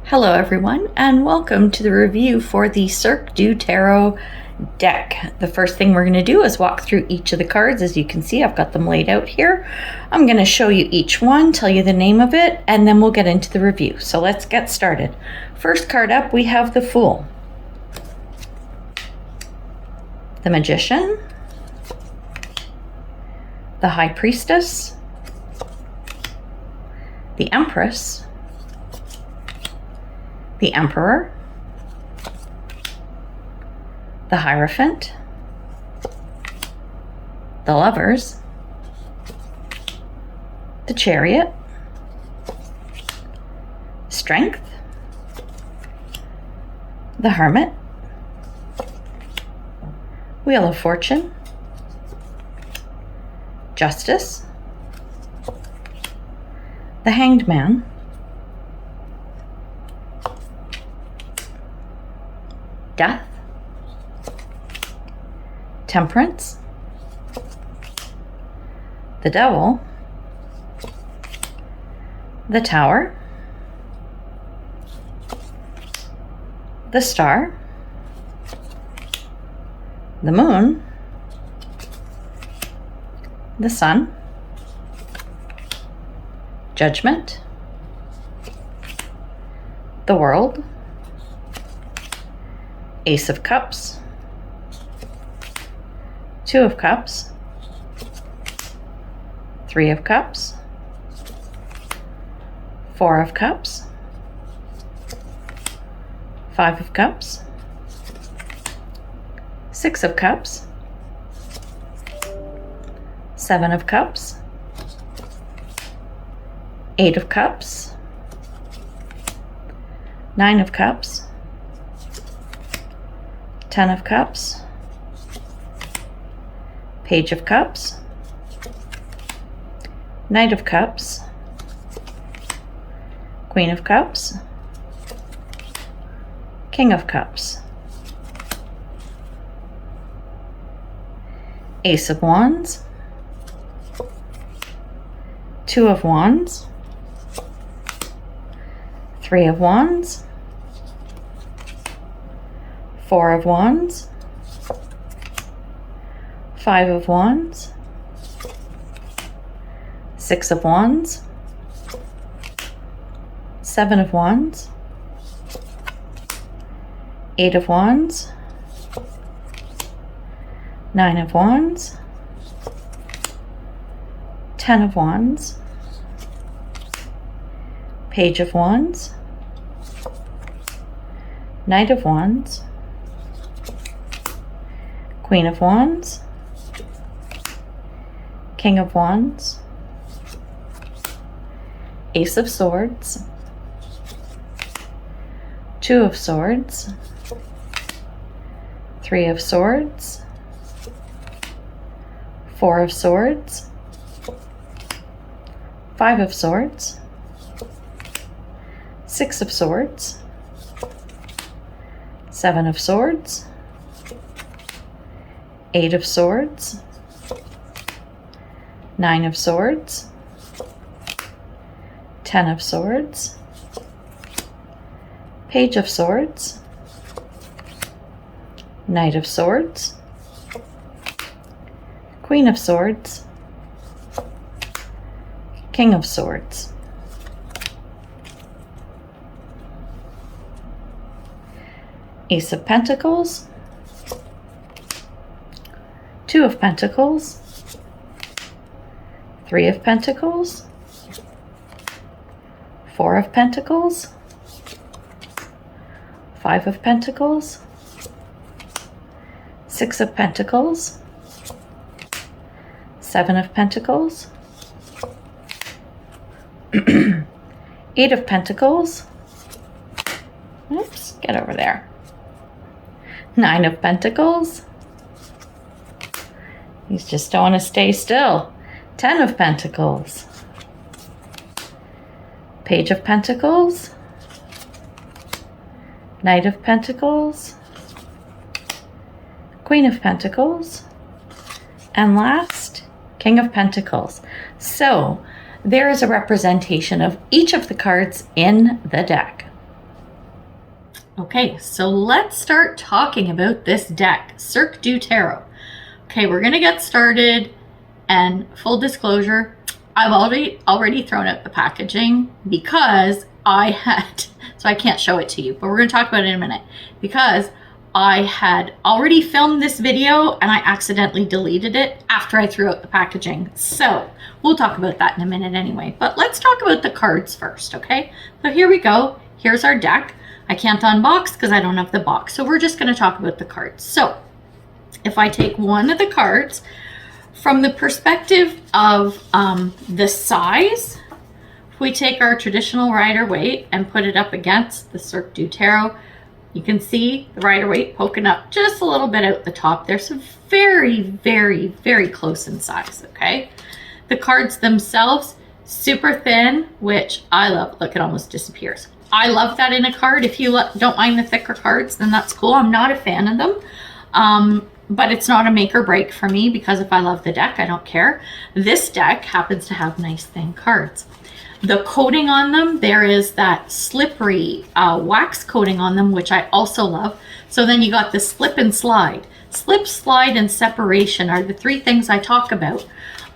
Hello everyone, and welcome to the review for the Cirque du Tarot deck. The first thing we're going to do is walk through each of the cards. As you can see, I've got them laid out here. I'm going to show you each one, tell you the name of it, and then we'll get into the review. So let's get started. First card up, we have the Fool, the Magician, the High Priestess, the Empress, the Emperor, the Hierophant, the Lovers, the Chariot, Strength, the Hermit, Wheel of Fortune, Justice, the Hanged Man, Death, Temperance, the Devil, the Tower, the Star, the Moon, the Sun, Judgment, the World, Ace of Cups, Two of Cups, Three of Cups, Four of Cups, Five of Cups, Six of Cups, Seven of Cups, Eight of Cups, Nine of Cups, 10 of Cups, Page of Cups, Knight of Cups, Queen of Cups, King of Cups, Ace of Wands, Two of Wands, Three of Wands, Four of Wands, Five of Wands, Six of Wands, Seven of Wands, Eight of Wands, Nine of Wands, 10 of Wands, Page of Wands, Knight of Wands, Queen of Wands, King of Wands, Ace of Swords, Two of Swords, Three of Swords, Four of Swords, Five of Swords, Six of Swords, Seven of Swords, Eight of Swords, Nine of Swords, 10 of Swords, Page of Swords, Knight of Swords, Queen of Swords, King of Swords. Ace of Pentacles, Two of Pentacles, Three of Pentacles, Four of Pentacles, Five of Pentacles, Six of Pentacles, Seven of Pentacles, Eight of Pentacles, oops, get over there, Nine of Pentacles, you just don't want to stay still, 10 of Pentacles, Page of Pentacles, Knight of Pentacles, Queen of Pentacles, and last, King of Pentacles. So there is a representation of each of the cards in the deck. Okay, so let's start talking about this deck, Cirque du Tarot. Okay, we're gonna get started, and full disclosure, I've already thrown out the packaging because I had, so I can't show it to you, but we're gonna talk about it in a minute, because I had already filmed this video and I accidentally deleted it after I threw out the packaging. So we'll talk about that in a minute anyway, but let's talk about the cards first, okay? So here we go, here's our deck. I can't unbox because I don't have the box. So we're just going to talk about the cards. So if I take one of the cards from the perspective of the size, if we take our traditional Rider-Waite and put it up against the Cirque du Tarot, you can see the Rider-Waite poking up just a little bit out the top. They're so very, very, very close in size, okay? The cards themselves, super thin, which I love. Look, it almost disappears. I love that in a card. If you don't mind the thicker cards, then that's cool. I'm not a fan of them, but it's not a make or break for me because if I love the deck, I don't care. This deck happens to have nice thin cards. The coating on them, there is that slippery wax coating on them, which I also love. So then you got the slip and slide. Slip, slide, and separation are the three things I talk about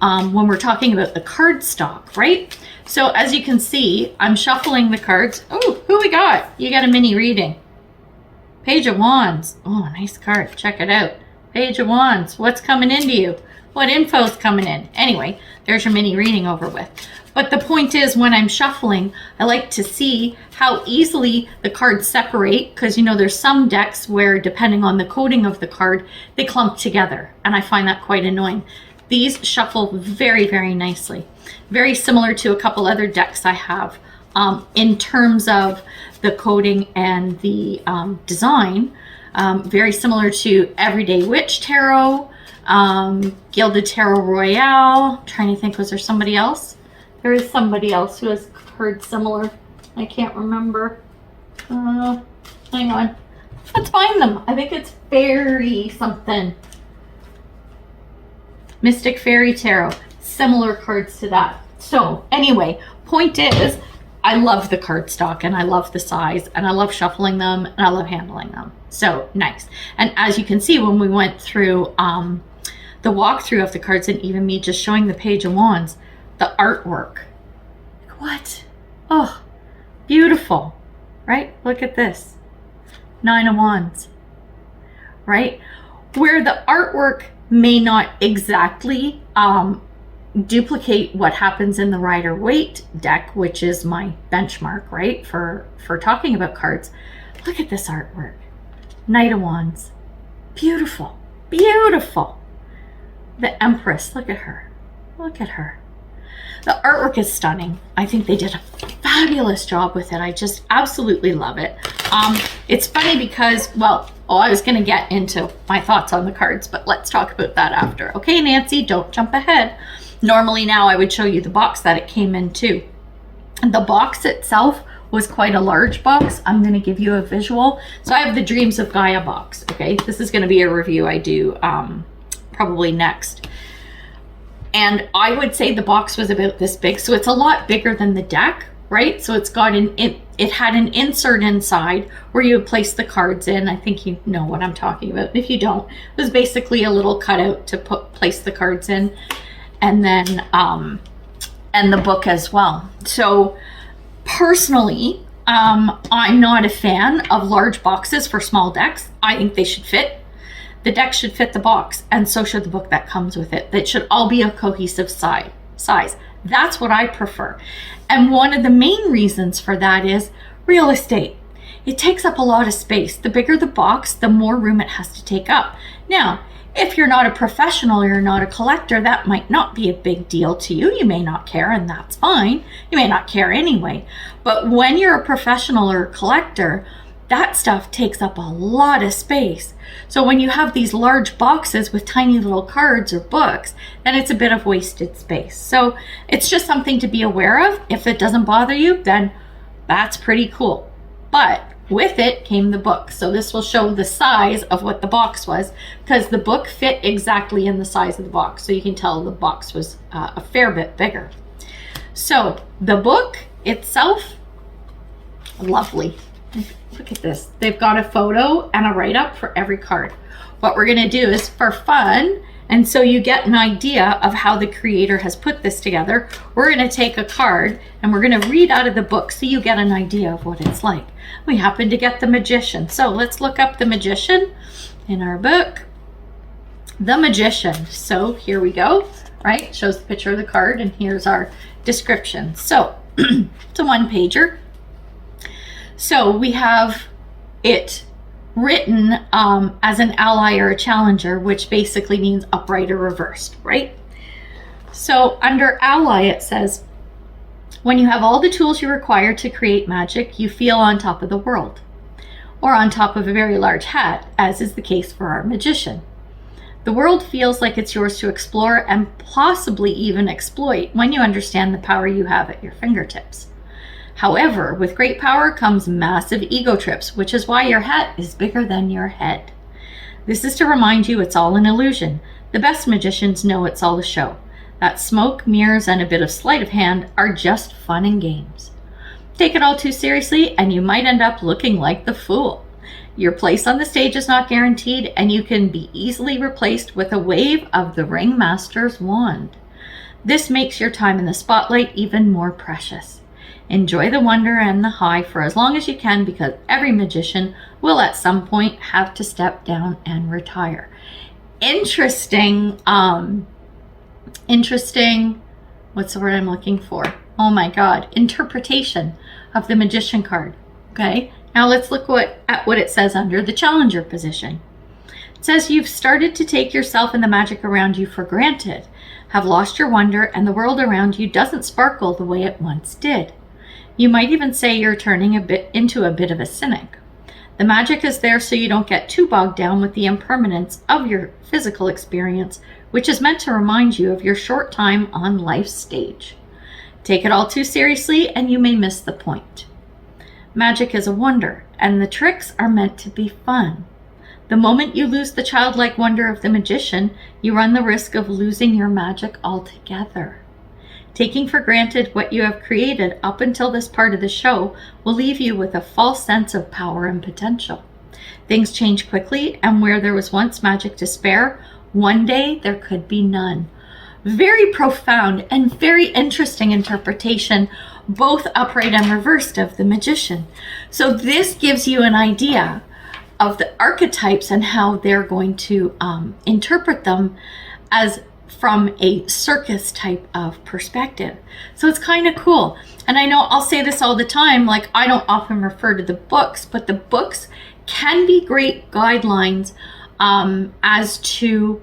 when we're talking about the card stock, right? So as you can see, I'm shuffling the cards. Oh, who we got? You got a mini reading. Page of Wands. Oh, nice card. Check it out. Page of Wands. What's coming into you? What info's coming in? Anyway, there's your mini reading over with. But the point is, when I'm shuffling, I like to see how easily the cards separate, because you know there's some decks where depending on the coating of the card, they clump together, and I find that quite annoying. These shuffle very, very nicely. Very similar to a couple other decks I have in terms of the coating and the design. Very similar to Everyday Witch Tarot, Gilded Tarot Royale. I'm trying to think, was there somebody else? There is somebody else who has cards similar. I can't remember. Hang on. Let's find them. I think it's Fairy something. Mystic Fairy Tarot. Similar cards to that. So anyway, point is, I love the cardstock and I love the size and I love shuffling them and I love handling them. So nice. And as you can see, when we went through the walkthrough of the cards and even me just showing the Page of Wands, the artwork. What? Oh, beautiful, right? Look at this. Nine of Wands, right? Where the artwork may not exactly duplicate what happens in the Rider-Waite deck, which is my benchmark, right, for talking about cards. Look at this artwork. Knight of Wands. Beautiful, beautiful. The Empress, look at her. Look at her. The artwork is stunning. I think they did a fabulous job with it. I just absolutely love it. It's funny because, well, I was going to get into my thoughts on the cards, but let's talk about that after. Okay, Nancy, don't jump ahead. Normally now I would show you the box that it came in too. The box itself was quite a large box. I'm going to give you a visual. So I have the Dreams of Gaia box. Okay, this is going to be a review I do probably next. And I would say the box was about this big. So it's a lot bigger than the deck, right? So it's got it had an insert inside where you would place the cards in. I think you know what I'm talking about. If you don't, it was basically a little cutout to place the cards in. And then, and the book as well. So personally, I'm not a fan of large boxes for small decks. I think they should fit. The deck should fit the box, and so should the book that comes with it. That should all be a cohesive size. That's what I prefer. And one of the main reasons for that is real estate. It takes up a lot of space. The bigger the box, the more room it has to take up. Now, if you're not a professional or you're not a collector, that might not be a big deal to you. You may not care, and that's fine. You may not care anyway. But when you're a professional or a collector, that stuff takes up a lot of space. So when you have these large boxes with tiny little cards or books, then it's a bit of wasted space. So it's just something to be aware of. If it doesn't bother you, then that's pretty cool. But with it came the book. So this will show the size of what the box was, because the book fit exactly in the size of the box. So you can tell the box was a fair bit bigger. So the book itself, lovely. Look at this. They've got a photo and a write-up for every card. What we're going to do is for fun, and so you get an idea of how the creator has put this together, we're going to take a card and we're going to read out of the book so you get an idea of what it's like. We happen to get the Magician. So let's look up the Magician in our book. The Magician. So here we go, right? Shows the picture of the card and here's our description. So it's a one-pager. So we have it written as an ally or a challenger, which basically means upright or reversed, right? So under ally, it says, when you have all the tools you require to create magic, you feel on top of the world, or on top of a very large hat, as is the case for our Magician. The world feels like it's yours to explore and possibly even exploit when you understand the power you have at your fingertips. However, with great power comes massive ego trips, which is why your hat is bigger than your head. This is to remind you it's all an illusion. The best magicians know it's all a show. That smoke, mirrors, and a bit of sleight of hand are just fun and games. Take it all too seriously, and you might end up looking like the fool. Your place on the stage is not guaranteed, and you can be easily replaced with a wave of the ringmaster's wand. This makes your time in the spotlight even more precious. Enjoy the wonder and the high for as long as you can, because every magician will at some point have to step down and retire. Interesting, what's the word I'm looking for? Oh my God, interpretation of the Magician card. Okay, now let's look at what it says under the challenger position. It says you've started to take yourself and the magic around you for granted, have lost your wonder, and the world around you doesn't sparkle the way it once did. You might even say you're turning into a bit of a cynic. The magic is there so you don't get too bogged down with the impermanence of your physical experience, which is meant to remind you of your short time on life's stage. Take it all too seriously and you may miss the point. Magic is a wonder, and the tricks are meant to be fun. The moment you lose the childlike wonder of the magician, you run the risk of losing your magic altogether. Taking for granted what you have created up until this part of the show will leave you with a false sense of power and potential. Things change quickly, and where there was once magic to spare, one day there could be none. Very profound and very interesting interpretation, both upright and reversed, of the Magician. So this gives you an idea of the archetypes and how they're going to interpret them as from a circus type of perspective. So it's kind of cool. And I know I'll say this all the time, like I don't often refer to the books, but the books can be great guidelines as to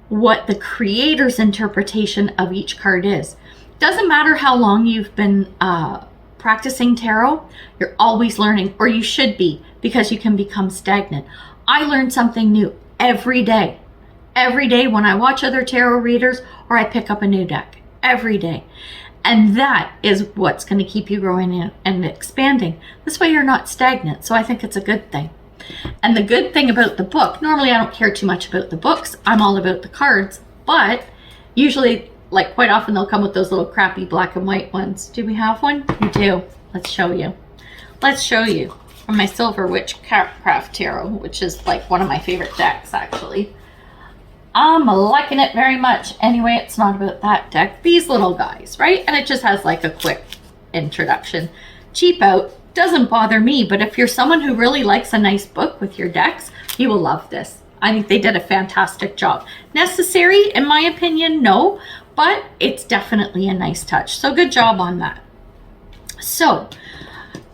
what the creator's interpretation of each card is. Doesn't matter how long you've been practicing tarot, you're always learning, or you should be, because you can become stagnant. I learn something new every day. Every day when I watch other tarot readers or I pick up a new deck. Every day. And that is what's going to keep you growing and expanding. This way you're not stagnant. So I think it's a good thing. And the good thing about the book, normally I don't care too much about the books. I'm all about the cards. But usually, like quite often, they'll come with those little crappy black and white ones. Do we have one? We do. Let's show you. Let's show you from my Silver Witchcraft Tarot, which is like one of my favorite decks actually. I'm liking it very much. Anyway, it's not about that deck. These little guys, right? And it just has like a quick introduction. Cheap out. Doesn't bother me, but if you're someone who really likes a nice book with your decks, you will love this. I think they did a fantastic job. Necessary, in my opinion, no, but it's definitely a nice touch. So good job on that. So,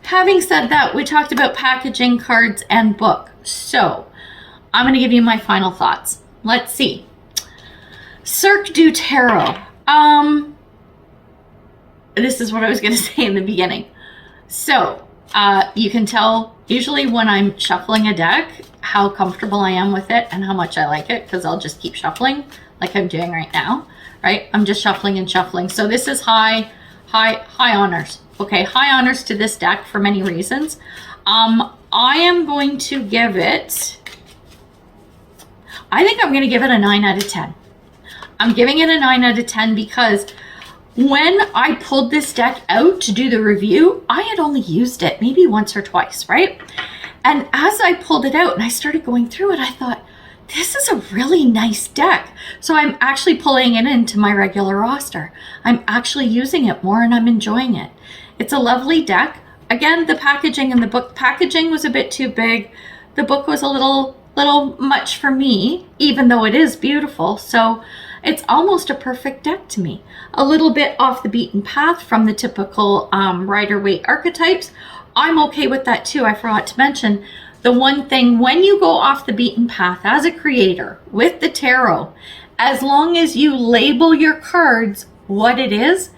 having said that, we talked about packaging, cards, and book. So, I'm going to give you my final thoughts. Let's see. Cirque du Tarot. This is what I was going to say in the beginning. So, you can tell usually when I'm shuffling a deck how comfortable I am with it and how much I like it, because I'll just keep shuffling like I'm doing right now, right? I'm just shuffling and shuffling. So this is high honors. Okay, high honors to this deck for many reasons. I am going to give it, I think I'm going to give it a 9 out of 10. I'm giving it a 9 out of 10 because when I pulled this deck out to do the review, I had only used it maybe once or twice, right? And as I pulled it out and I started going through it, I thought, this is a really nice deck. So I'm actually pulling it into my regular roster. I'm actually using it more and I'm enjoying it. It's a lovely deck. Again, the packaging and the book packaging was a bit too big. The book was a little much for me, even though it is beautiful. So it's almost a perfect deck to me. A little bit off the beaten path from the typical Rider-Waite archetypes. I'm okay with that too. I forgot to mention the one thing, when you go off the beaten path as a creator with the tarot, as long as you label your cards what it is,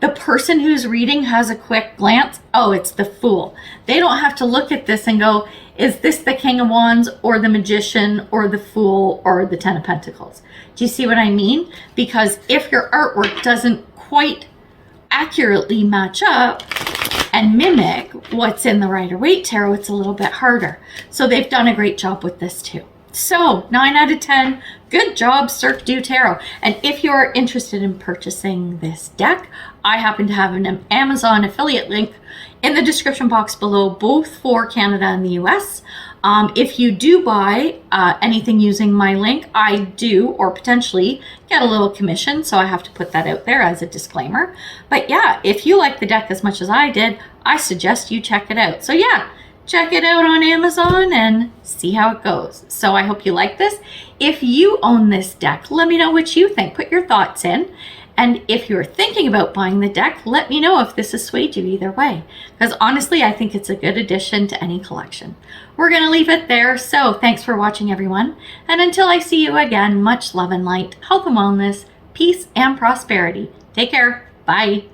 the person who's reading has a quick glance. Oh, it's the Fool. They don't have to look at this and go, is this the King of Wands or the Magician or the Fool or the Ten of Pentacles? Do you see what I mean? Because if your artwork doesn't quite accurately match up and mimic what's in the Rider-Waite Tarot, it's a little bit harder. So they've done a great job with this too. So 9 out of 10, good job, Cirque du Tarot. And if you're interested in purchasing this deck, I happen to have an Amazon affiliate link in the description box below, both for Canada and the US. If you do buy anything using my link, I do, or potentially, get a little commission. So I have to put that out there as a disclaimer. But yeah, if you like the deck as much as I did, I suggest you check it out. So yeah, check it out on Amazon and see how it goes. So I hope you like this. If you own this deck, let me know what you think. Put your thoughts in. And if you're thinking about buying the deck, let me know if this has swayed you either way. Because honestly, I think it's a good addition to any collection. We're going to leave it there. So thanks for watching, everyone. And until I see you again, much love and light, health and wellness, peace and prosperity. Take care. Bye.